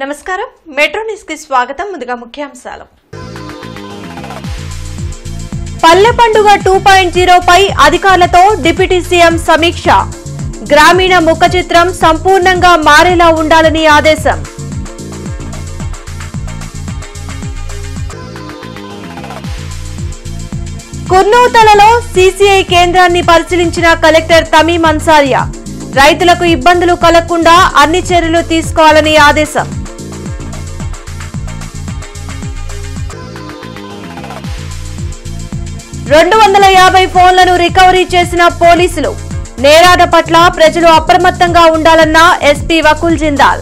నమస్కారం metro news కి స్వాగతం ముందుగా ముఖ్యాంశాలు పల్లె పండుగ 2.0 పై అధికారులతో డిప్యూటీ సీఎం సమీక్ష గ్రామీణ ముఖ చిత్రం సంపూర్ణంగా మారేలా ఉండాలని ఆదేశం కుర్నూతలలో సీసీఐ కేంద్రాన్ని పరిశీలించిన కలెక్టర్ తమీం అన్సారియా రైతులకు ఇబ్బందులు కలగకుండా అన్ని చర్యలు తీసుకోవాలని ఆదేశం ఫోన్లను రికవరీ చేసిన పోలీసులు నేరాల పట్ల ప్రజలు అప్రమత్తంగా ఉండాలన్న ఎస్పీ వకుల్ జిందాల్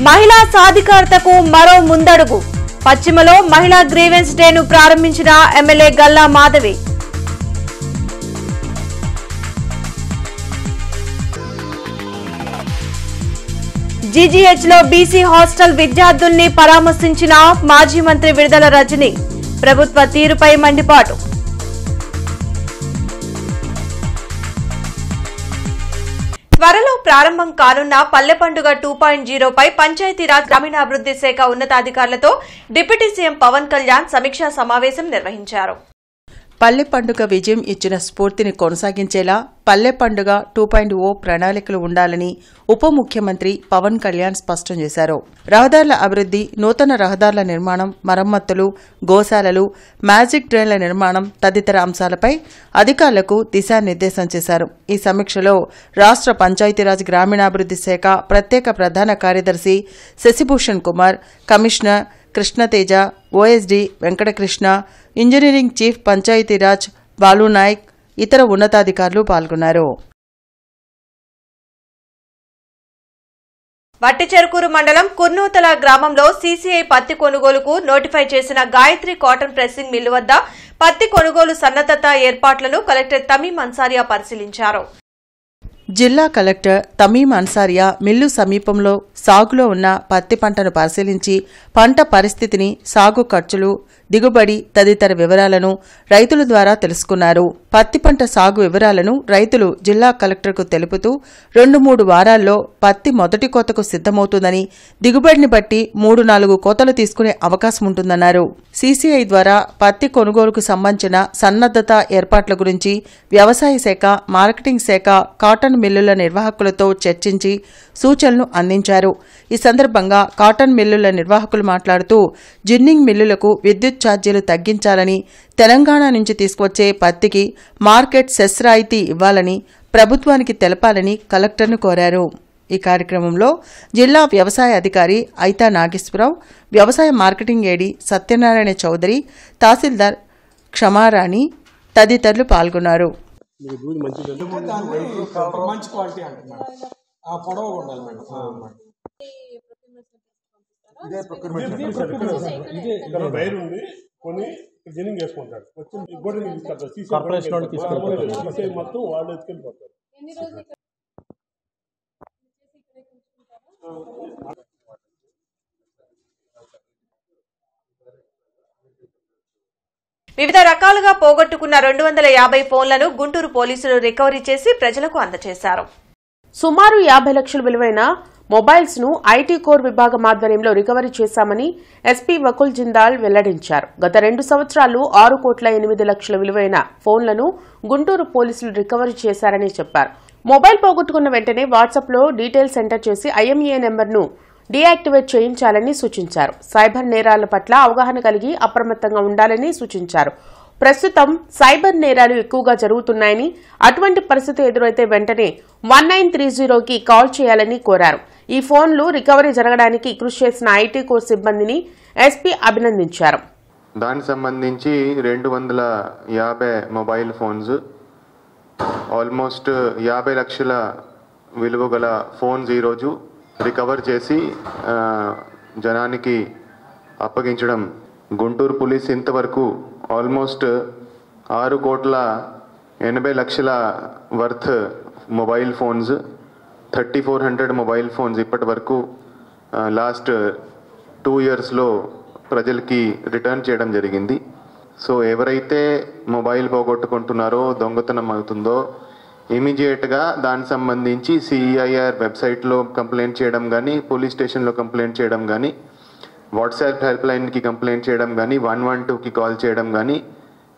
మహిళా సాధికారతకు మరో ముందడుగు పశ్చిమలో మహిళా గ్రీవెన్స్ డేను ప్రారంభించిన ఎమ్మెల్యే గల్లా మాధవి జీజీహెచ్ లో బీసీ హాస్టల్ విద్యార్థుల్ని పరామర్శించిన మాజీ మంత్రి విడుదల రజని ప్రభుత్వ తీరుపై మండిపాటు త్వరలో ప్రారంభం కానున్న పల్లె పండుగ 2.0 పై పంచాయతీరాజ్ గ్రామీణాభివృద్ది శాఖ ఉన్నతాధికారులతో డిప్యూటీ సీఎం పవన్ కళ్యాణ్ సమీక్షా సమావేశం నిర్వహించారు. పల్లె పండుగ విజయం ఇచ్చిన స్ఫూర్తిని కొనసాగించేలా పల్లె పండుగ 2.0 ప్రణాళికలు ఉండాలని ఉప ముఖ్యమంత్రి పవన్ కళ్యాణ్ స్పష్టం చేశారు. రహదారుల అభివృద్ది, నూతన రహదారుల నిర్మాణం, మరమ్మతులు, గోశాలలు, మ్యాజిక్ డ్రైన్ల నిర్మాణం తదితర అంశాలపై అధికారులకు దిశానిర్దేశం చేశారు. ఈ సమీక్షలో రాష్ట్ర పంచాయతీరాజ్ గ్రామీణాభివృద్ది శాఖ ప్రత్యేక ప్రధాన కార్యదర్శి Shashibhushan Kumar, commissioner Krishnateja, OSD Venkatakrishna, engineering chief Panchayati Raj Balunayak, ఇతర ఉన్నతాధికారులు పాల్గొన్నారు. వట్టిచెరుకూరు మండలం కుర్నూతల గ్రామంలో సీసీఐ పత్తి కొనుగోలుకు నోటిఫై చేసిన గాయత్రి కాటన్ ప్రెస్సింగ్ మిల్లు వద్ద పత్తి కొనుగోలు సన్నద్ధత ఏర్పాట్లను కలెక్టర్ తమీం అన్సారియా పరిశీలించారు. జిల్లా కలెక్టర్ తమీం అన్సారియా మిల్లు సమీపంలో సాగులో ఉన్న పత్తి పంటను పరిశీలించి పంట పరిస్థితిని, సాగు ఖర్చులు, దిగుబడి తదితర వివరాలను రైతుల ద్వారా తెలుసుకున్నారు. పత్తి పంట సాగు వివరాలను రైతులు జిల్లా కలెక్టర్కు తెలుపుతూ 2-3 వారాల్లో పత్తి మొదటి కోతకు సిద్దమవుతుందని, దిగుబడిని బట్టి 3-4 కోతలు తీసుకునే అవకాశం ఉంటుందన్నారు. సీసీఐ ద్వారా పత్తి కొనుగోలుకు సంబంధించిన సన్నద్ధత ఏర్పాట్ల గురించి వ్యవసాయ శాఖ, మార్కెటింగ్ శాఖ, కాటన్ మిల్లుల నిర్వాహకులతో చర్చించి సూచనలు అందించారు. ఈ సందర్భంగా కాటన్ మిల్లుల నిర్వాహకులు మాట్లాడుతూ జిన్నింగ్ మిల్లులకు విద్యుత్ ఛార్జీలు తగ్గించాలని, తెలంగాణ నుంచి తీసుకువచ్చే పత్తికి మార్కెట్ సెస్ రాయితీ ఇవ్వాలని ప్రభుత్వానికి తెలపాలని కలెక్టర్ను కోరారు. ఈ కార్యక్రమంలో జిల్లా వ్యవసాయ అధికారి ఐతా నాగేశ్వరరావు, వ్యవసాయ మార్కెటింగ్ ఏడీ సత్యనారాయణ చౌదరి, తహసీల్దార్ క్షమారాణి తదితరులు పాల్గొన్నారు. వివిధ రకాలుగా పోగొట్టుకున్న 250 ఫోన్లను గుంటూరు పోలీసులు రికవరీ చేసి ప్రజలకు అందజేశారు. సుమారు 50 లక్షల విలువైన మొబైల్స్ ను ఐటీ కోర్ విభాగం ఆధ్వర్యంలో రికవరీ చేశామని ఎస్పీ వకుల్ జిందాల్ వెల్లడించారు. గత 2 సంవత్సరాలు 6,8,00,000 విలువైన ఫోన్లను గుంటూరు పోలీసులు రికవరీ చేశారని చెప్పారు. మొబైల్ పోగొట్టుకున్న వెంటనే వాట్సాప్ లో డీటెయిల్స్ ఎంటర్ చేసి ఐఎంఈఐ నెంబర్ను డీయాక్టివేట్ చేయించాలని సూచించారు. సైబర్ నేరాల పట్ల అవగాహన కలిగి అప్రమత్తంగా ఉండాలని సూచించారు. ప్రస్తుతం సైబర్ నేరాలు ఎక్కువగా జరుగుతున్నాయని, అటువంటి పరిస్థితి ఎదురైతే వెంటనే 1930కి కాల్ చేయాలని కోరారు. ఈ ఫోన్లు రికవరీ జరగడానికి కృషి చేసిన ఐటీ కోర్ సిబ్బందిని ఎస్పీ అభినందించారు. దానికి సంబంధించి 250 మొబైల్ ఫోన్స్, ఆల్మోస్ట్ 50 లక్షల విలువ గల ఫోన్స్ ఈరోజు రికవర్ చేసి జనానికి అప్పగించడం. గుంటూరు పోలీస్ ఇంతవరకు almost 6,80,00,000 worth mobile phones, 3,400 mobile phones ఇప్పటి వరకు లాస్ట్ 2 ఇయర్స్లో ప్రజలకి రిటర్న్ చేయడం జరిగింది. సో ఎవరైతే మొబైల్ పోగొట్టుకుంటున్నారో, దొంగతనం అవుతుందో, ఇమీడియట్గా దానికి సంబంధించి CEIR వెబ్సైట్లో కంప్లైంట్ చేయడం కానీ, పోలీస్ స్టేషన్లో కంప్లైంట్ చేయడం కానీ, వాట్సాప్ హెల్ప్ లైన్కి కంప్లైంట్ చేయడం కానీ, 112కి కాల్ చేయడం కానీ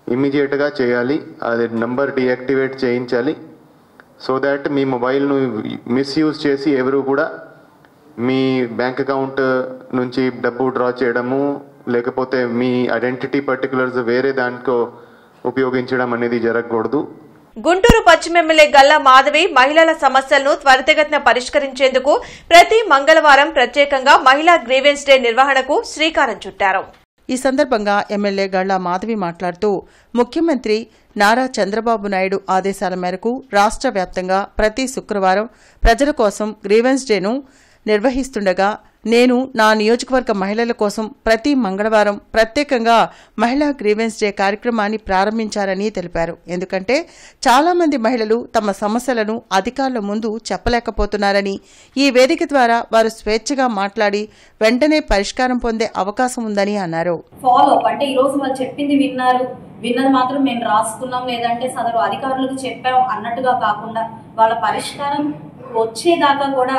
ఇమీడియట్గా చేయాలి. అది నంబర్ డీయాక్టివేట్ చేయించాలి. సో దాట్ మీ మొబైల్ను మిస్యూజ్ చేసి ఎవరు కూడా మీ బ్యాంక్ అకౌంట్ నుంచి డబ్బు డ్రా చేయడము, లేకపోతే మీ ఐడెంటిటీ పర్టికులర్స్ వేరే దానికో ఉపయోగించడం అనేది జరగకూడదు. గుంటూరు పశ్చిమ ఎమ్మెల్యే గల్లా మాధవి మహిళల సమస్యలను త్వరితగతిన పరిష్కరించేందుకు ప్రతి మంగళవారం ప్రత్యేకంగా మహిళా గ్రీవెన్స్ డే నిర్వహణకు శ్రీకారం చుట్టారు. ఈ సందర్భంగా ఎమ్మెల్యే గళ్లా మాధవి మాట్లాడుతూ ముఖ్యమంత్రి నారా చంద్రబాబు నాయుడు ఆదేశాల మేరకు రాష్ట్ర వ్యాప్తంగా ప్రతి శుక్రవారం ప్రజల కోసం గ్రీవెన్స్ డేను నిర్వహిస్తుండగా నేను నా నియోజకవర్గ మహిళల కోసం ప్రతి మంగళవారం ప్రత్యేకంగా మహిళా గ్రీవెన్స్ డే కార్యక్రమాన్ని ప్రారంభించారని తెలిపారు. ఎందుకంటే చాలా మంది మహిళలు తమ సమస్యలను అధికారుల ముందు చెప్పలేకపోతున్నారని, ఈ వేదిక ద్వారా వారు స్వేచ్ఛగా మాట్లాడి వెంటనే పరిష్కారం పొందే అవకాశం ఉందని అన్నారు. ఫాలో అంటే ఈ రోజు వాళ్ళు చెప్పింది విన్నది మాత్రం మేము రాసుకున్నాం, లేదంటే సదరు అధికారులకు చెప్పాం అన్నట్టుగా కాకుండా వాళ్ళ పరిష్కారం వచ్చేదాకా కూడా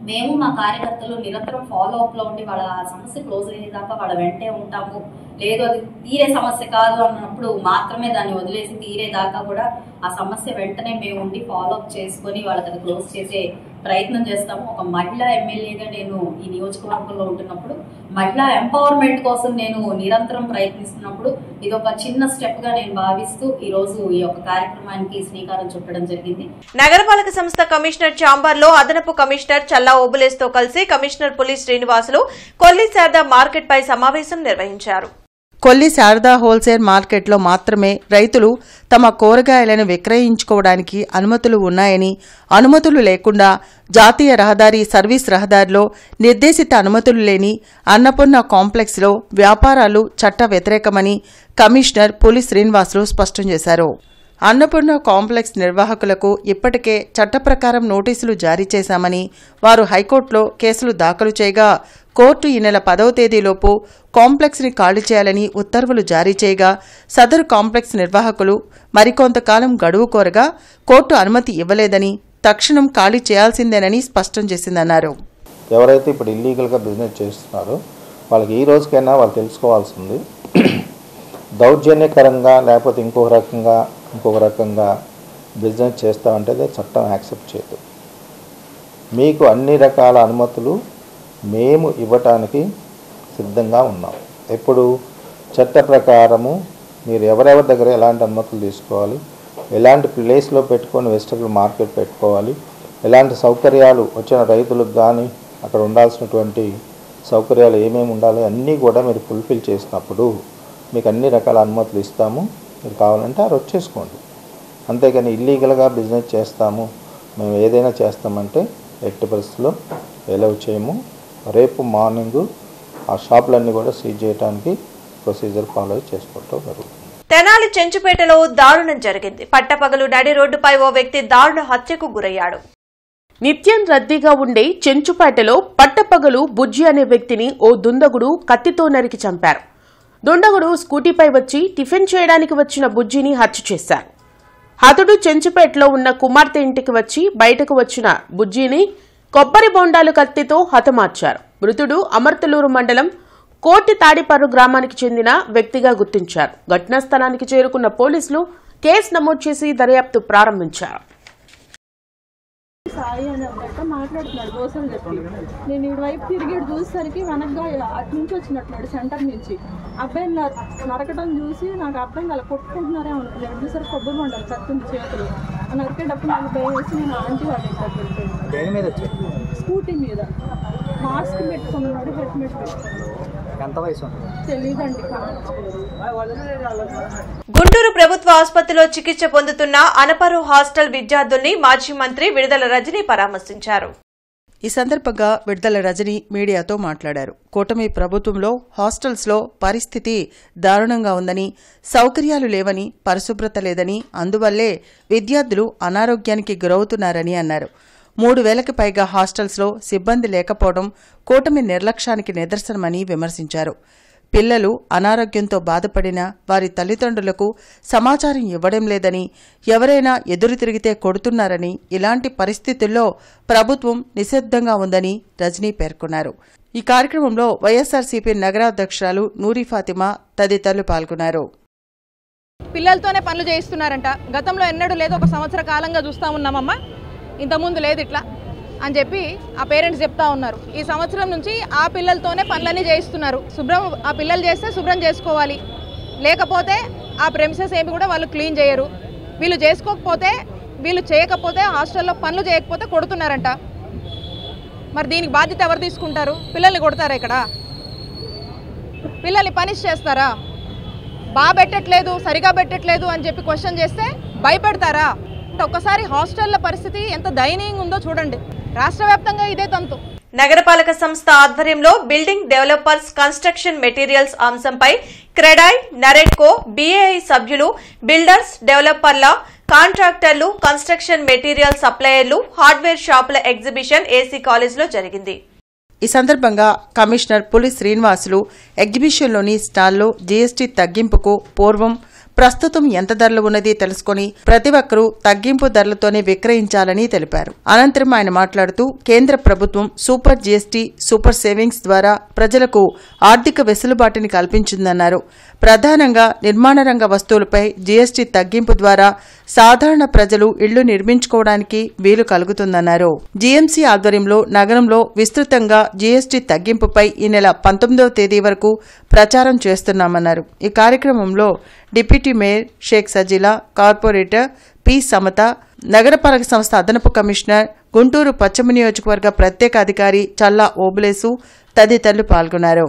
మేము మా కార్యకర్తలు నిరంతరం ఫాలో అప్ లో ఉండి వాళ్ళ సమస్య క్లోజ్ అయ్యేదాకా వాళ్ళ వెంటే ఉంటాము. లేదు అది తీరే సమస్య కాదు అన్నప్పుడు మాత్రమే దాన్ని వదిలేసి తీరేదాకా కూడా ఆ సమస్య వెంటనే మేము ఉండి ఫాలో అప్ చేసుకొని వాళ్ళకి అది క్లోజ్ చేసే ప్రయత్నం చేస్తాము. ఒక మహిళా ఎమ్మెల్యేగా నేను ఈ నియోజకవర్గంలో ఉంటున్నప్పుడు మహిళా ఎంపవర్మెంట్ కోసం నేను నిరంతరం ప్రయత్నిస్తున్నప్పుడు ఇది ఒక చిన్న స్టెప్ గా నేను భావిస్తూ ఈ రోజు ఈ యొక్క కార్యక్రమానికి శ్రీకారం చుట్టడం జరిగింది. నగరపాలక సంస్థ కమిషనర్ ఛాంబర్ లో అదనపు కమిషనర్ చల్లా ఓబులేస్ తో కలిసి కమిషనర్ పులి శ్రీనివాసులు కొల్లి శారదా మార్కెట్ పై సమావేశం నిర్వహించారు. కొల్లి శారదా హోల్సేల్ మార్కెట్లో మాత్రమే రైతులు తమ కూరగాయలను విక్రయించుకోవడానికి అనుమతులు ఉన్నాయని, అనుమతులు లేకుండా జాతీయ రహదారి సర్వీస్ రహదారిలో నిర్దేశిత అనుమతులు లేని అన్నపూర్ణ కాంప్లెక్స్లో వ్యాపారాలు చట్ట వ్యతిరేకమని కమిషనర్ పులి శ్రీనివాసులు స్పష్టం చేశారు. అన్నపూర్ణ కాంప్లెక్స్ నిర్వాహకులకు ఇప్పటికే చట్ట ప్రకారం నోటీసులు జారీ చేశామని, వారు హైకోర్టులో కేసులు దాఖలు చేయగా కోర్టు ఈ నెల 10వ తేదీలోపు కాంప్లెక్స్ని ఖాళీ చేయాలని ఉత్తర్వులు జారీ చేయగా సదరు కాంప్లెక్స్ నిర్వాహకులు మరికొంతకాలం గడువు కోరగా కోర్టు అనుమతి ఇవ్వలేదని, తక్షణం ఖాళీ చేయాల్సిందేనని స్పష్టం చేసిందన్నారు. ఎవరైతే ఇప్పుడు ఇల్లీగల్గా బిజినెస్ చేస్తున్నారో వాళ్ళకి ఈ రోజుకైనా వాళ్ళు తెలుసుకోవాల్సింది, దౌర్జన్యకరంగా లేకపోతే ఇంకొక రకంగా బిజినెస్ చేస్తామంటే చట్టం యాక్సెప్ట్ చేయదు. మీకు అన్ని రకాల అనుమతులు మేము ఇవ్వటానికి సిద్ధంగా ఉన్నాం. ఎప్పుడు చట్ట ప్రకారము మీరు ఎవరెవరి దగ్గర ఎలాంటి అనుమతులు తీసుకోవాలి, ఎలాంటి ప్లేస్లో పెట్టుకొని వెజిటబుల్ మార్కెట్ పెట్టుకోవాలి, ఎలాంటి సౌకర్యాలు వచ్చిన రైతులకు కానీ అక్కడ ఉండాల్సినటువంటి సౌకర్యాలు ఏమేమి ఉండాలి అన్నీ కూడా మీరు ఫుల్ఫిల్ చేసినప్పుడు మీకు అన్ని రకాల అనుమతులు ఇస్తాము. మీరు కావాలంటే ఆ రోజు చేసుకోండి. అంతేగాని ఇల్లీగల్గా బిజినెస్ చేస్తాము, మేము ఏదైనా చేస్తామంటే ఎట్టి పరిస్థితుల్లో ఎలవ్ చేయము. రేపు మార్నింగ్ ఆ షాపులన్నీ కూడా సీజ్ చేయడానికి ప్రొసీజర్ ఫాలో చేసుకోవటం జరుగుతుంది. తెనాలి చెంచుపేటలో దారుణం జరిగింది. పట్టపగలు నడి రోడ్డుపై ఓ వ్యక్తి దారుణ హత్యకు గురయ్యాడు. నిత్యం రద్దీగా ఉండే చెంచుపేటలో పట్టపగలు బుజ్జి అనే వ్యక్తిని ఓ దుండగుడు కత్తితో నరికి చంపారు. దుండగుడు స్కూటీపై వచ్చి టిఫిన్ చేయడానికి వచ్చిన బుజ్జిని హత్య చేశారు. హతుడు చెంచుపేటలో ఉన్న కుమార్తె ఇంటికి వచ్చి బయటకు వచ్చిన బుజ్జిని కొబ్బరి బొండాలు కత్తితో హతమార్చారు. మృతుడు అమర్తలూరు మండలం కోటి తాడిపర్రు గ్రామానికి చెందిన వ్యక్తిగా గుర్తించారు. ఘటనా స్థలానికి చేరుకున్న పోలీసులు కేసు నమోదు చేసి దర్యాప్తు ప్రారంభించారు. సాయి అని అన్నట్టు మాట్లాడుతున్నాడు దోశలు చెప్పి నేను ఇటువైపు తిరిగి చూసేసరికి వెనక్గా అటు నుంచి వచ్చినట్టున్నాడు సెంటర్ నుంచి. అబ్బాయిని నరకడం చూసి నాకు అర్థం కాల, కొట్టుకుంటున్నారే అనుకున్నాడు. చూసారు కొబ్బరి మండలి కత్తుంది చేతులు నరికేటప్పుడు నాకు భయం వేసి నేను ఆంటీ వాళ్ళ దగ్గరికి స్కూటీ మీద మాస్క్ పెట్టుకున్నాడు, హెల్మెట్ పెట్టుకున్నాడు. తెలీదండి. గుంటూరు ప్రభుత్వ ఆసుపత్రిలో చికిత్స పొందుతున్న అనపరు హాస్టల్ విద్యార్థుల్ని మాజీ మంత్రి విడుదల రజని పరామర్శించారు. ఈ సందర్భంగా విడుదల రజని మీడియాతో మాట్లాడారు. కూటమి ప్రభుత్వంలో హాస్టల్స్లో పరిస్థితి దారుణంగా ఉందని, సౌకర్యాలు లేవని, పరిశుభ్రత లేదని, అందువల్లే విద్యార్థులు అనారోగ్యానికి గురవుతున్నారని అన్నారు. 3,000కి పైగా హాస్టల్స్లో సిబ్బంది లేకపోవడం కూటమి నిర్లక్ష్యానికి నిదర్శనమని విమర్శించారు. పిల్లలు అనారోగ్యంతో బాధపడిన వారి తల్లిదండ్రులకు సమాచారం ఇవ్వడం లేదని, ఎవరైనా ఎదురు తిరిగితే కొడుతున్నారని, ఇలాంటి పరిస్థితుల్లో ప్రభుత్వం నిశ్శబ్దంగా ఉందని రజనీ పేర్కొన్నారు. ఈ కార్యక్రమంలో వైఎస్ఆర్సీపీ నగరాధ్యక్షురాలు నూరి ఫాతిమా తదితరులు పాల్గొన్నారు. పిల్లలతోనే పనులు చేయిస్తున్నారంట. గతంలో ఎన్నడూ లేదు, ఒక సంవత్సర కాలంగా చూస్తూ ఉన్నామమ్మా, ఇంతకుముందు లేదు ఇట్లా అని చెప్పి ఆ పేరెంట్స్ చెప్తా ఉన్నారు. ఈ సంవత్సరం నుంచి ఆ పిల్లలతోనే పనులన్నీ చేయిస్తున్నారు. శుభ్రం ఆ పిల్లలు చేస్తే శుభ్రం చేసుకోవాలి, లేకపోతే ఆ ప్రెమిసెస్ ఏమి కూడా వాళ్ళు క్లీన్ చేయరు. వీళ్ళు చేసుకోకపోతే, వీళ్ళు చేయకపోతే, హాస్టల్లో పనులు చేయకపోతే కొడుతున్నారంట. మరి దీనికి బాధ్యత ఎవరు తీసుకుంటారు? పిల్లల్ని కొడతారా? ఇక్కడ పిల్లల్ని పనిష్ చేస్తారా? బాగా పెట్టట్లేదు, సరిగా పెట్టట్లేదు అని చెప్పి క్వశ్చన్ చేస్తే భయపెడతారా? అంటే ఒక్కసారి హాస్టల్ల పరిస్థితి ఎంత దయనీయంగా ఉందో చూడండి. రాష్ట్ర వ్యాప్తంగా ఇదే తంతు. నగరపాలక సంస్థ ఆధ్వర్యంలో బిల్డింగ్ డెవలపర్స్ కన్స్ట్రక్షన్ మెటీరియల్స్ అంశంపై క్రెడాయ్, నరెడ్కో, బీఏఐ సభ్యులు, బిల్డర్స్, డెవలపర్ల, కాంట్రాక్టర్లు, కన్స్ట్రక్షన్ మెటీరియల్ సప్లయర్లు, హార్డ్వేర్ షాపుల ఎగ్జిబిషన్ ఏసీ కాలేజ్లో జరిగింది. ఈ సందర్భంగా కమిషనర్ పులి శ్రీనివాసులు ఎగ్జిబిషన్లోని స్టాల్లో జీఎస్టీ తగ్గింపుకు పూర్వం ప్రస్తుతం ఎంత ధరలు ఉన్నది తెలుసుకుని ప్రతి ఒక్కరూ తగ్గింపు ధరలతోనే విక్రయించాలని తెలిపారు. అనంతరం ఆయన మాట్లాడుతూ కేంద్ర ప్రభుత్వం సూపర్ జీఎస్టీ, సూపర్ సేవింగ్స్ ద్వారా ప్రజలకు ఆర్థిక వెసులుబాటుని కల్పించిందన్నారు. ప్రధానంగా నిర్మాణ రంగ వస్తువులపై జీఎస్టీ తగ్గింపు ద్వారా సాధారణ ప్రజలు ఇళ్లు నిర్మించుకోవడానికి వీలు కలుగుతుందన్నారు. జీఎంసీ ఆధ్వర్యంలో నగరంలో విస్తృతంగా జీఎస్టీ తగ్గింపుపై ఈ నెల 19వ తేదీ వరకు ప్రచారం చేస్తున్నామన్నారు. ఈ కార్యక్రమంలో deputy mayor Sheikh Sajila, corporator P Samata, నగరపాలక సంస్థ అదనపు కమిషనర్, గుంటూరు పశ్చిమ నియోజకవర్గ ప్రత్యేక అధికారి చల్లా ఓబులేసు తదితరులు పాల్గొన్నారు.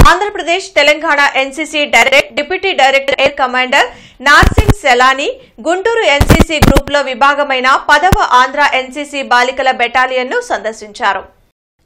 Andhra Pradesh, Telangana NCC director, deputy director air commander Narsing సెలానీ గుంటూరు ఎన్సీసీ గ్రూప్లో విభాగమైన 10వ ఆంధ్ర ఎన్సీసీ బాలికల బెటాలియన్ను సందర్శించారు.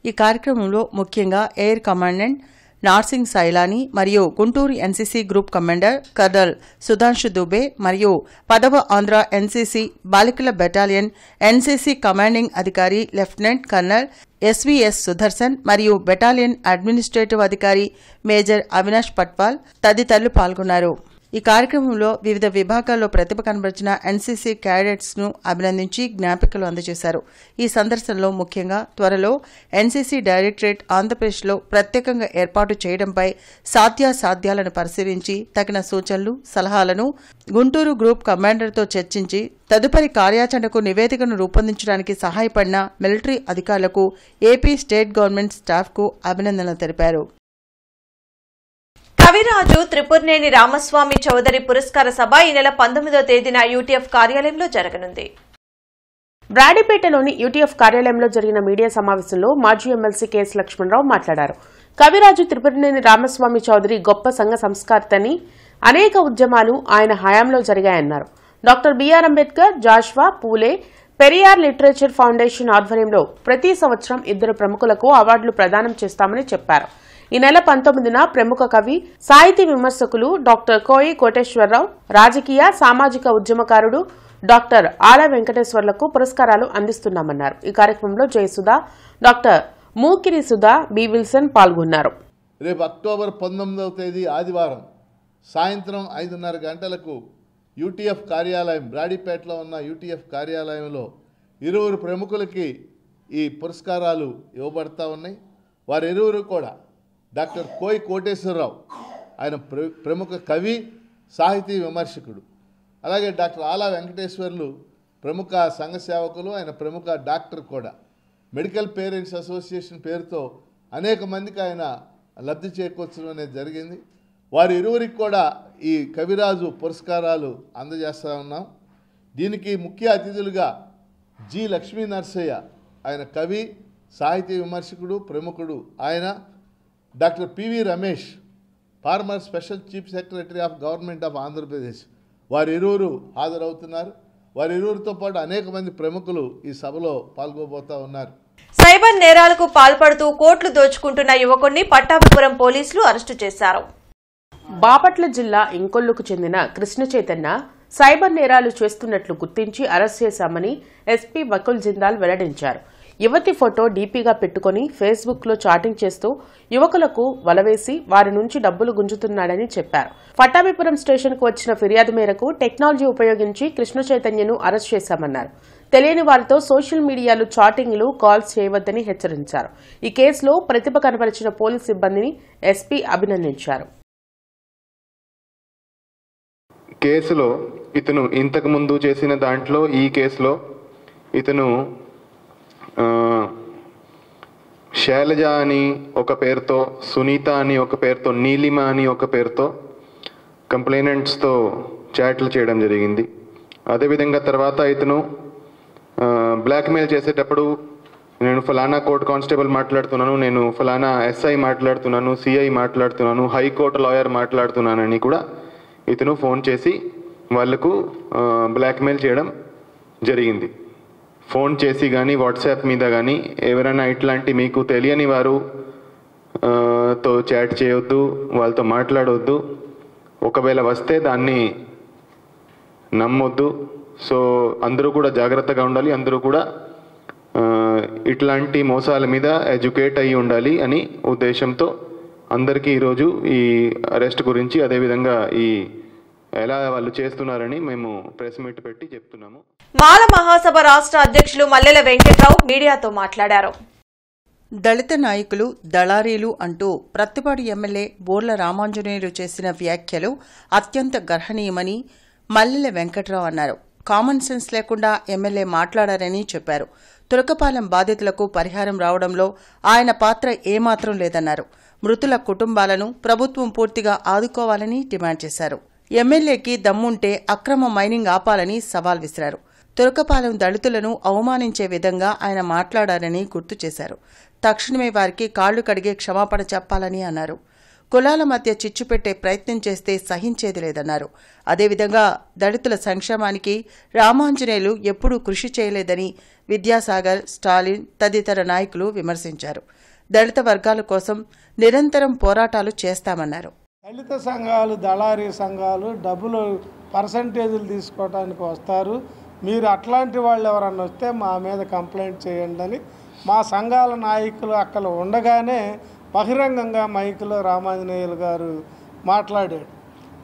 ఈ కార్యక్రమంలో ముఖ్యంగా ఎయిర్ కమాండెంట్ నార్సింగ్ సైలానీ మరియు Guntur NCC group commander colonel Sudhanshu Dubey మరియు 10వ ఆంధ్ర ఎన్సీసీ బాలికల బెటాలియన్ ఎన్సీసీ కమాండింగ్ అధికారి లెఫ్టినెంట్ కర్నల్ ఎస్వీఎస్ సుదర్శన్ మరియు బెటాలియన్ అడ్మినిస్ట్రేటివ్ అధికారి మేజర్ అవినాష్ పట్వాల్ తదితరులు పాల్గొన్నారు. ఈ కార్యక్రమంలో వివిధ విభాగాల్లో ప్రతిభ కనబరిచిన ఎన్సీసీ క్యాడెట్స్ ను అభినందించి జ్ఞాపికలు అందజేశారు. ఈ సందర్శనలో ముఖ్యంగా త్వరలో ఎన్సీసీ డైరెక్టరేట్ ఆంధ్రప్రదేశ్లో ప్రత్యేకంగా ఏర్పాటు చేయడంపై సాధ్యాసాధ్యాలను పరిశీలించి తగిన సూచనలు, సలహాలను గుంటూరు గ్రూప్ కమాండర్తో చర్చించి తదుపరి కార్యాచరణకు నివేదికను రూపొందించడానికి సహాయపడిన మిలిటరీ అధికారులకు ఏపీ స్టేట్ గవర్నమెంట్ స్టాఫ్కు అభినందనలు తెలిపారు. కవిరాజు త్రిపురనేని రామస్వామి చౌదరి పురస్కార సభ ఈ నెల 19వ తేదీన యూటీఎఫ్ కార్యాలయంలో జరగనుంది. బ్రాడీపేటలోని యూటీఎఫ్ కార్యాలయంలో జరిగిన మీడియా సమావేశంలో మాజీ ఎమ్మెల్సీ కెఎస్ లక్ష్మణరావు మాట్లాడారు. కవిరాజు త్రిపురనేని రామస్వామి చౌదరి గొప్ప సంఘ సంస్కర్తని, అనేక ఉద్యమాలు ఆయన హయాంలో జరిగాయన్నారు. డాక్టర్ బిఆర్ అంబేద్కర్, జాషువా పూలే, పెరియార్ లిటరేచర్ ఫౌండేషన్ ఆధ్వర్యంలో ప్రతి సంవత్సరం 2 ప్రముఖులకు అవార్డులు ప్రదానం చేస్తామని చెప్పారు. ఈ నెల 19న ప్రముఖ కవి, సాహితీ విమర్శకులు డాక్టర్ కోయి కోటేశ్వరరావు, రాజకీయ సామాజిక ఉద్యమకారుడు డాక్టర్ ఆల వెంకటేశ్వర్లకు పురస్కారాలు అందిస్తున్నామన్నారు. ఈ కార్యక్రమంలో Jayasudha, doctor Mukiri Sudha, B Wilson పాల్గొన్నారు. రేపు అక్టోబర్ 19వ తేదీ ఆదివారం సాయంత్రం 5:30 గంటలకు యూటీఎఫ్ కార్యాలయం, బ్రాడీపేటలో ఉన్న యూటీఎఫ్ కార్యాలయంలో 20 ప్రముఖులకి ఈ పురస్కారాలు ఇవ్వబడతా ఉన్నాయి. వారిరువురు కూడా డాక్టర్ కోయి కోటేశ్వరరావు, ఆయన ప్రముఖ కవి, సాహితీ విమర్శకుడు. అలాగే డాక్టర్ ఆలా వెంకటేశ్వర్లు ప్రముఖ సంఘ సేవకులు, ఆయన ప్రముఖ డాక్టర్ కూడా. మెడికల్ పేరెంట్స్ అసోసియేషన్ పేరుతో అనేక మందికి ఆయన లబ్ధి చేకూర్చడం అనేది జరిగింది. వారి ఇరువురికి కూడా ఈ కవిరాజు పురస్కారాలు అందజేస్తూ ఉన్నాం. దీనికి ముఖ్య అతిథులుగా జి లక్ష్మీ నరసయ్య, ఆయన కవి, సాహితీ విమర్శకుడు, ప్రముఖుడు ఆయన. Doctor PV Ramesh, former special chief secretary of government of Andhra Pradesh, వారిరువురు హాజరవుతున్నారు. వారిరువురితో పాటు అనేక మంది ప్రముఖులు ఈ సభలో పాల్గొబోతూ ఉన్నారు. సైబర్ నేరాలకు పాల్పడుతూ కోట్లు దోచుకుంటున్న యువకుడిని పట్టాభిపురం పోలీసులు అరెస్టు చేశారు. బాపట్ల జిల్లా ఇంకొల్లుకు చెందిన కృష్ణ చైతన్య సైబర్ నేరాలు చేస్తున్నట్లు గుర్తించి అరెస్ట్ చేశామని ఎస్పీ వకుల్ జిందాల్ వెల్లడించారు. యువతి ఫోటో డీపీగా పెట్టుకుని ఫేస్బుక్ లో చాటింగ్ చేస్తూ యువకులకు వలవేసి వారి నుంచి డబ్బులు గుంజుతున్నాడని చెప్పారు. పట్టాభిపురం స్టేషన్ కు వచ్చిన ఫిర్యాదు మేరకు టెక్నాలజీ ఉపయోగించి కృష్ణ చైతన్యను అరెస్ట్ చేశామన్నారు. తెలియని వారితో సోషల్ మీడియాలో చాటింగ్లు కాల్స్ చేయవద్దని హెచ్చరించారు. ఈ కేసులో ప్రతిభ కనబరిచిన పోలీస్ సిబ్బందిని ఎస్పీ అభినందించారు. కేసులో ఇతను ఇంతకు ముందు చేసిన దాంట్లో ఈ కేసులో ఇతను శైలజ అని ఒక పేరుతో, సునీత అని ఒక పేరుతో, నీలిమ అని ఒక పేరుతో కంప్లైనెంట్స్తో చాట్లు చేయడం జరిగింది. అదేవిధంగా తర్వాత ఇతను బ్లాక్మెయిల్ చేసేటప్పుడు నేను ఫలానా కోర్ట్ కానిస్టేబుల్ మాట్లాడుతున్నాను, నేను ఫలానా ఎస్ఐ మాట్లాడుతున్నాను, సిఐ మాట్లాడుతున్నాను, హైకోర్టు లాయర్ మాట్లాడుతున్నానని కూడా ఇతను ఫోన్ చేసి వాళ్లకు బ్లాక్మెయిల్ చేయడం జరిగింది. ఫోన్ చేసి కానీ వాట్సాప్ మీద కానీ ఎవరైనా ఇట్లాంటి మీకు తెలియని వారు తో చాట్ చేయొద్దు, వాళ్ళతో మాట్లాడవద్దు, ఒకవేళ వస్తే దాన్ని నమ్మొద్దు. సో అందరూ కూడా జాగ్రత్తగా ఉండాలి, అందరూ కూడా ఇట్లాంటి మోసాల మీద ఎడ్యుకేట్ అయ్యి ఉండాలి అని ఉద్దేశంతో అందరికీ ఈరోజు ఈ అరెస్ట్ గురించి అదేవిధంగా ఈ ఎలా వాళ్ళు చేస్తున్నారని మేము ప్రెస్ మీట్ పెట్టి చెప్తున్నాము. మాల మహాసభ రాష్ట్ర అధ్యక్షులు మల్లెల వెంకట్రావు మీడియాతో మాట్లాడారు. దళిత నాయకులు దళారీలు అంటూ ప్రత్తిపాడు ఎమ్మెల్యే బోర్ల రామాంజనేయులు చేసిన వ్యాఖ్యలు అత్యంత గర్హనీయమని మల్లెల వెంకట్రావు అన్నారు. కామన్ సెన్స్ లేకుండా ఎమ్మెల్యే మాట్లాడారని చెప్పారు. తురకపాలెం బాధితులకు పరిహారం రావడంలో ఆయన పాత్ర ఏమాత్రం లేదన్నారు. మృతుల కుటుంబాలను ప్రభుత్వం పూర్తిగా ఆదుకోవాలని డిమాండ్ చేశారు. ఎమ్మెల్యేకి దమ్ముంటే అక్రమ మైనింగ్ ఆపాలని సవాల్ విసిరారు. తురకపాలెం దళితులను అవమానించే విధంగా ఆయన మాట్లాడారని గుర్తు చేశారు. తక్షణమే వారికి కాళ్లు కడిగే క్షమాపణ చెప్పాలని అన్నారు. కులాల మధ్య చిచ్చు పెట్టే ప్రయత్నం చేస్తే సహించేది లేదన్నారు. అదేవిధంగా దళితుల సంక్షేమానికి రామాంజనేయులు ఎప్పుడూ కృషి చేయలేదని విద్యాసాగర్, స్టాలిన్ తదితర నాయకులు విమర్శించారు. దళిత వర్గాల కోసం నిరంతరం పోరాటాలు చేస్తామన్నారు. దళిత సంఘాలు, దళారీ సంఘాలు డబ్బులు పర్సంటేజీలు తీసుకోవడానికి వస్తారు. మీరు అట్లాంటి వాళ్ళు ఎవరన్నా వస్తే మా మీద కంప్లైంట్ చేయండి అని మా సంఘాల నాయకులు అక్కడ ఉండగానే బహిరంగంగా మైకులో రామాంజనేయులు గారు మాట్లాడాడు.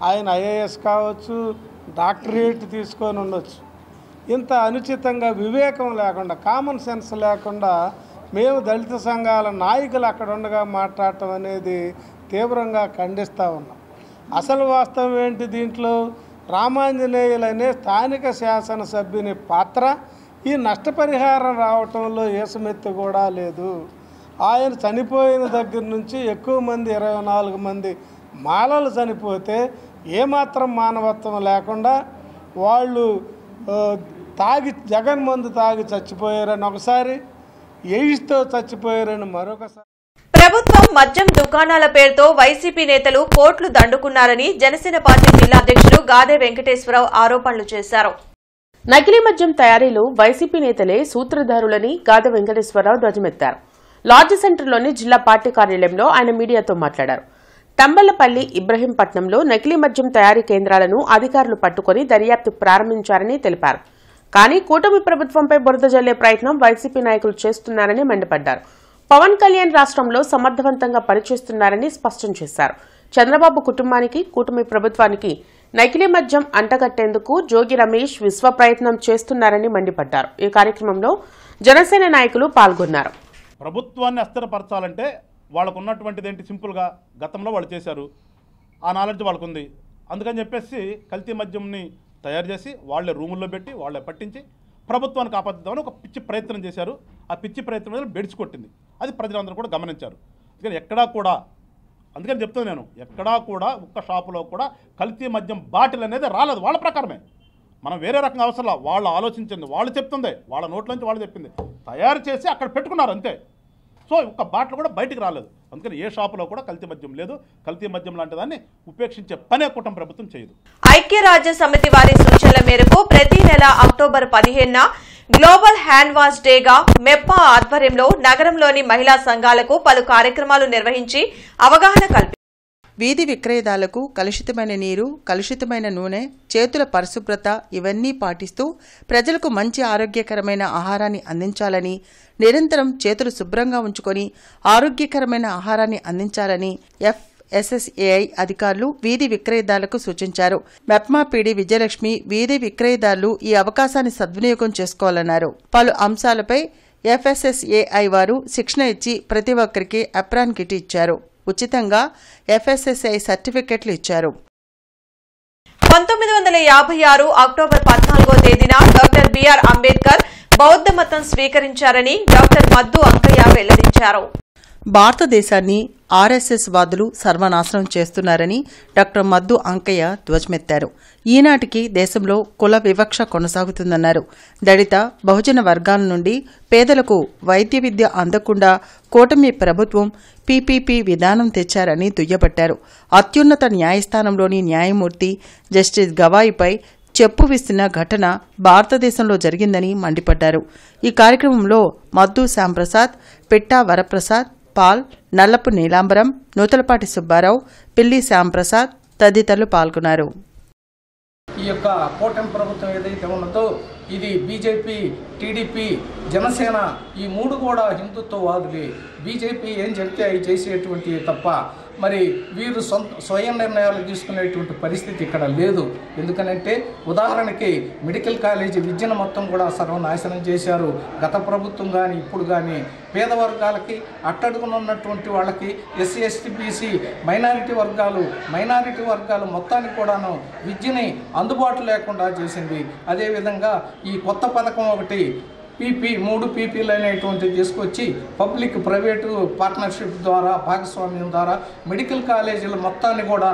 ఆయన ఐఏఎస్ కావచ్చు, డాక్టరేట్ తీసుకొని ఉండొచ్చు. ఇంత అనుచితంగా వివేకం లేకుండా, కామన్ సెన్స్ లేకుండా మేము దళిత సంఘాల నాయకులు అక్కడ ఉండగా మాట్లాడటం అనేది తీవ్రంగా ఖండిస్తూ ఉన్నాం. అసలు వాస్తవం ఏంటి దీంట్లో? రామాంజనేయులనే స్థానిక శాసనసభ్యుని పాత్ర ఈ నష్టపరిహారం రావటంలో ఏసుమెత్తి కూడా లేదు. ఆయన చనిపోయిన దగ్గర నుంచి ఎక్కువ మంది 24 మంది మాలలు చనిపోతే ఏమాత్రం మానవత్వం లేకుండా వాళ్ళు తాగి జగన్ మందు తాగి చచ్చిపోయారని ఒకసారి, ఎయిడ్స్తో చచ్చిపోయారని మరొకసారి. ప్రభుత్వం మద్యం దుకాణాల పేరుతో వైసీపీ నేతలు కోట్లు దండుకున్నారని జనసేన పార్టీ జిల్లా అధ్యక్షుడు గాదే వెంకటేశ్వరరావు ఆరోపణలు చేశారు. నకిలీ మద్యం తయారీలో వైసీపీ నేతలే సూత్రధారులని గాదే వెంకటేశ్వరరావు ధ్వజమెత్తారు. లాడ్జ్ సెంటర్లోని జిల్లా పార్టీ కార్యాలయంలో ఆయన మీడియాతో మాట్లాడారు. తంబళ్లపల్లి, ఇబ్రహీంపట్నంలో నకిలీ మద్యం తయారీ కేంద్రాలను అధికారులు పట్టుకుని దర్యాప్తు ప్రారంభించారని తెలిపారు. కానీ కూటమి ప్రభుత్వంపై బురద జల్లే ప్రయత్నం వైసీపీ నాయకులు చేస్తున్నారని మండిపడ్డారు. పవన్ కళ్యాణ్ రాష్ట్రంలో సమర్థవంతంగా పనిచేస్తున్నారని స్పష్టం చేశారు. చంద్రబాబు కుటుంబానికి, కూటమి ప్రభుత్వానికి నకిలీ మద్యం అంటగట్టేందుకు జోగి రమేష్ విశ్వ ప్రయత్నం చేస్తున్నారని మండిపడ్డారు. ఈ కార్యక్రమంలో జనసేన నాయకులు పాల్గొన్నారు. ప్రభుత్వాన్ని అస్థిరపరచాలంటే వాళ్ళకు ఉన్నటువంటిది ఏంటి? సింపుల్గా గతంలో వాళ్ళు చేశారు, ఆ నాలెడ్జ్ వాళ్ళకు ఉంది. అందుకని చెప్పేసి కల్తీ మద్యంని తయారు చేసి వాళ్ళే రూముల్లో పెట్టి వాళ్ళే పట్టించి ప్రభుత్వానికి ఆపద్దామని ఒక పిచ్చి ప్రయత్నం చేశారు. ఆ పిచ్చి ప్రయత్నం బెడిచి కొట్టింది. అది ప్రజలందరూ కూడా గమనించారు. అందుకని ఎక్కడా కూడా, అందుకని చెప్తాను నేను, ఎక్కడా కూడా ఒక్క షాపులో కూడా కల్తీ మద్యం బాటిల్ అనేది రాలేదు. వాళ్ళ ప్రకారమే, మనం వేరే రకంగా అవసరం. వాళ్ళు ఆలోచించింది, వాళ్ళు చెప్తుంది, వాళ్ళ నోట్లోంచి వాళ్ళు చెప్పింది తయారు చేసి అక్కడ పెట్టుకున్నారు అంతే. సో ఒక్క బాటిల్ కూడా బయటికి రాలేదు. అందుకని ఏ షాపులో కూడా కల్తీ మద్యం లేదు. కల్తీ మద్యం లాంటి దాన్ని ఉపేక్షించే పనే కూటమి ప్రభుత్వం చేయదు. ఐక్యరాజ్య సమితి వారి సూచనల మేరకు ప్రతి నెల అక్టోబర్ 15న గ్లోబల్ హ్యాండ్ వాష్ డేగా మెప్పా ఆధ్వర్యంలో నగరంలోని మహిళా సంఘాలకు పలు కార్యక్రమాలు నిర్వహించి అవగాహన కల్పించారు. వీధి విక్రయదారులకు కలుషితమైన నీరు, కలుషితమైన నూనె, చేతుల పరిశుభ్రత ఇవన్నీ పాటిస్తూ ప్రజలకు మంచి ఆరోగ్యకరమైన ఆహారాన్ని అందించాలని, నిరంతరం చేతులు శుభ్రంగా ఉంచుకొని ఆరోగ్యకరమైన ఆహారాన్ని అందించాలని FSSAI అధికారులు వీధి విక్రయదారులకు సూచించారు. మెప్మా పీడీ విజయలక్ష్మి వీధి విక్రయదారులు ఈ అవకాశాన్ని సద్వినియోగం చేసుకోవాలన్నారు. పలు అంశాలపై FSSAI వారు శిక్షణ ఇచ్చి ప్రతి ఒక్కరికి అప్రాన్ కిట్ ఇచ్చారు. ఉచితంగా FSSAI సర్టిఫికెట్లు ఇచ్చారు. 1956 అక్టోబర్ 14వ తేదీన డాక్టర్ బిఆర్ అంబేద్కర్ బౌద్ధ మతం స్వీకరించారని డాక్టర్ మద్దు అంకయ్య వెల్లడించారు. భారతదేశాన్ని RSS వాదులు సర్వనాశనం చేస్తున్నారని డాక్టర్ మద్దు అంకయ్య ధ్వజమెత్తారు. ఈనాటికి దేశంలో కుల వివక్ష కొనసాగుతుందన్నారు. దళిత, బహుజన వర్గాల నుండి పేదలకు వైద్య విద్య అందకుండా కూటమి ప్రభుత్వం PPP విధానం తెచ్చారని దుయ్యబట్టారు. అత్యున్నత న్యాయస్థానంలోని న్యాయమూర్తి జస్టిస్ గవాయిపై చెప్పు విస్తున్న ఘటన భారతదేశంలో జరిగిందని మండిపడ్డారు. ఈ కార్యక్రమంలో మద్దు శ్యాంప్రసాద్, పిట్టా వరప్రసాద్, పాల్, నల్లపు నీలాంబరం, నూతలపాటి సుబ్బారావు, పిల్లి శ్యాంప్రసాద్ తదితరులు పాల్గొన్నారు. ఈ యొక్క కూటమి ప్రభుత్వం ఏదైతే ఉన్నదో ఇది బీజేపీ, టీడీపీ, జనసేన ఈ మూడు కూడా హిందుత్వవాదులే. బీజేపీ ఏం చెప్తే అవి చేసేటువంటి తప్ప మరి వీరు స్వయం నిర్ణయాలు తీసుకునేటువంటి పరిస్థితి ఇక్కడ లేదు. ఎందుకనంటే ఉదాహరణకి మెడికల్ కాలేజీ విద్యను మొత్తం కూడా సర్వనాశనం చేశారు గత ప్రభుత్వం కానీ ఇప్పుడు కానీ. పేద వర్గాలకి, అట్టడుగునున్నటువంటి వాళ్ళకి, SC, ST, BC మైనారిటీ వర్గాలు మొత్తానికి కూడాను విద్యని అందుబాటు లేకుండా చేసింది. అదేవిధంగా ఈ కొత్త పథకం ఒకటి మూడు పీపీలు అనేటువంటివి తీసుకొచ్చి పబ్లిక్ ప్రైవేటు పార్ట్నర్షిప్ ద్వారా, భాగస్వామ్యం ద్వారా మెడికల్ కాలేజీల మొత్తాన్ని కూడా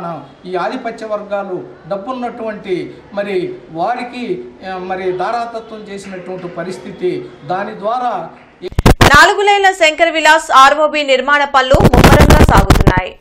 ఈ ఆధిపత్య వర్గాలు డబ్బున్నటువంటి మరి వారికి మరి దారాదత్తం చేసినటువంటి పరిస్థితి. దాని ద్వారా 4 లైన్ల శంకర్ విలాస్ ROB నిర్మాణ పనులు ముమ్మరంగా సాగుతున్నాయి.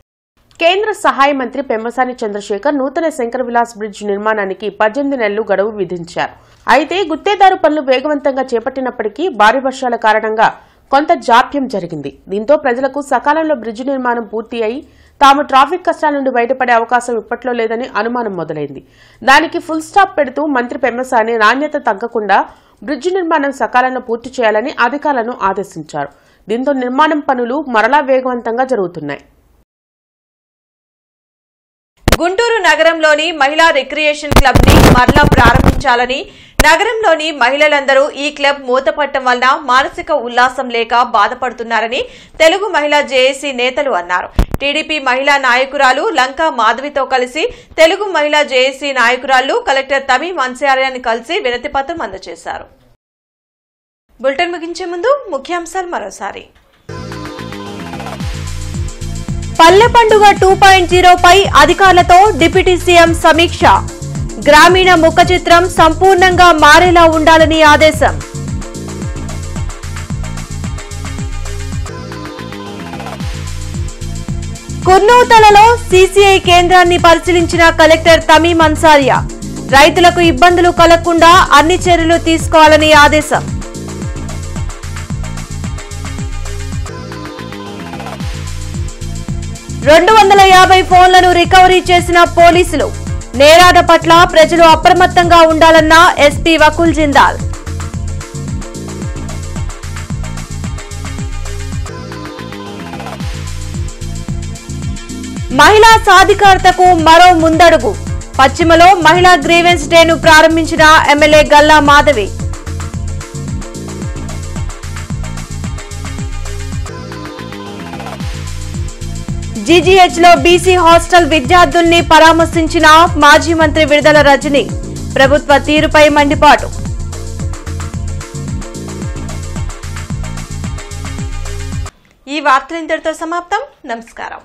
కేంద్ర సహాయ మంత్రి పెమ్మసాని చంద్రశేఖర్ నూతన శంకర్ విలాస్ బ్రిడ్జ్ నిర్మాణానికి 18 నెలలు గడువు విధించారు. అయితే గుత్తేదారు పనులు వేగవంతంగా చేపట్టినప్పటికీ భారీ వర్షాల కారణంగా కొంత జాప్యం జరిగింది. దీంతో ప్రజలకు సకాలంలో బ్రిడ్జ్ నిర్మాణం పూర్తి అయి తాము ట్రాఫిక్ కష్టాల నుండి బయటపడే అవకాశం ఇప్పట్లో లేదని అనుమానం మొదలైంది. దానికి ఫుల్ స్టాప్ పెడుతూ మంత్రి పెమ్మసాని నాణ్యత తగ్గకుండా బ్రిడ్జ్ నిర్మాణం సకాలంలో పూర్తి చేయాలని అధికారులను ఆదేశించారు. దీంతో నిర్మాణం పనులు మరలా వేగవంతంగా జరుగుతున్నాయి. గుంటూరు నగరంలోని మహిళా రిక్రియేషన్ క్లబ్ ని మరలా ప్రారంభించాలని, నగరంలోని మహిళలందరూ ఈ క్లబ్ మూతపట్టడం వలన మానసిక ఉల్లాసం లేక బాధపడుతున్నారని తెలుగు మహిళా జేఏసీ నేతలు అన్నారు. టీడీపీ మహిళా నాయకురాలు లంకా మాధవితో కలిసి తెలుగు మహిళా జేఏసీ నాయకురాలు కలెక్టర్ తమీం అన్సారియాని కలిసి వినతిపత్రం అందజేశారు. బులెటిన్ ముగించే ముందు ముఖ్యాంశాలు మరోసారి. పల్లె పండుగ 2.0 పై అధికారులతో డిప్యూటీ సీఎం సమీక్ష. గ్రామీణ ముఖ చిత్రం సంపూర్ణంగా మారేలా ఉండాలని ఆదేశం. కుర్నూతలలో సీసీఐ కేంద్రాన్ని పరిశీలించిన కలెక్టర్ తమీం అన్సారియా. రైతులకు ఇబ్బందులు కలగకుండా అన్ని చర్యలు తీసుకోవాలని ఆదేశం. $250 ఫోన్లను రికవరీ చేసిన పోలీసులు. నేరాల పట్ల ప్రజలు అప్రమత్తంగా ఉండాలన్న ఎస్పీ వకుల్ జిందాల్. మహిళా సాధికారతకు మరో ముందడుగు. పశ్చిమలో మహిళా గ్రీవెన్స్ డేను ప్రారంభించిన ఎమ్మెల్యే గల్లా మాధవి. జీజీహెచ్ లో బీసీ హాస్టల్ విద్యార్థుల్ని పరామర్శించిన మాజీ మంత్రి విడుదల రజని. ప్రభుత్వ తీరుపై మండిపాటు. ఈ వార్తలు ఇంతటితో సమాప్తం. నమస్కారం.